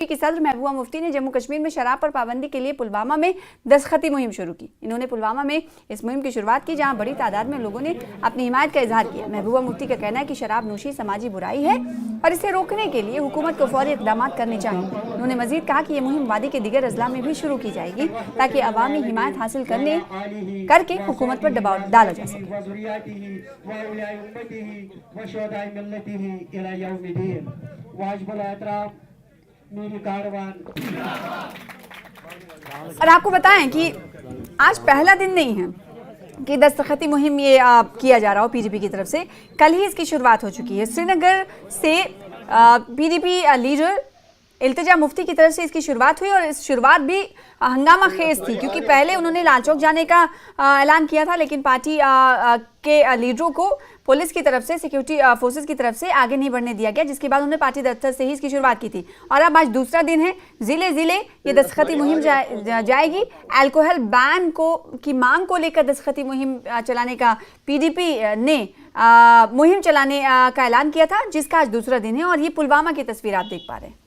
की सदर महबूबा मुफ्ती ने जम्मू कश्मीर में शराब पर पाबंदी के लिए पुलवामा में दस्तखती मुहिम शुरू की। इन्होंने पुलवामा में इस मुहिम की शुरुआत की, जहां बड़ी तादाद में लोगों ने अपनी हिमायत का इजहार किया। महबूबा मुफ्ती का कहना है कि शराब नोशी समाजी बुराई है और इसे रोकने के लिए हुकूमत को फौरी इक़दाम करने चाहिए। उन्होंने मजीद कहा कि यह मुहिम वादी के दीगर अजला में भी शुरू की जाएगी ताकि अवामी हिमायत हासिल करके हुकूमत पर दबाव डाला जा सके। और आपको बताएं कि आज पहला दिन नहीं है कि दस्तखती मुहिम ये किया जा रहा हो पीडीपी की तरफ से। कल ही इसकी शुरुआत हो चुकी है। श्रीनगर से पीडीपी लीडर इल्तिजा मुफ्ती की तरफ से इसकी शुरुआत हुई और इस शुरुआत भी हंगामा खेज थी, क्योंकि पहले उन्होंने लाल चौक जाने का ऐलान किया था, लेकिन पार्टी के लीडरों को पुलिस की तरफ से, सिक्योरिटी फोर्सेस की तरफ से आगे नहीं बढ़ने दिया गया, जिसके बाद उन्होंने पार्टी दफ्तर से ही इसकी शुरुआत की थी। और अब आज दूसरा दिन है, जिले जिले ये दस्तखती मुहिम जाएगी। अल्कोहल बैन की मांग को लेकर दस्तखती मुहिम चलाने का पीडीपी ने मुहिम चलाने का ऐलान किया था, जिसका आज दूसरा दिन है। और ये पुलवामा की तस्वीर आप देख पा रहे हैं।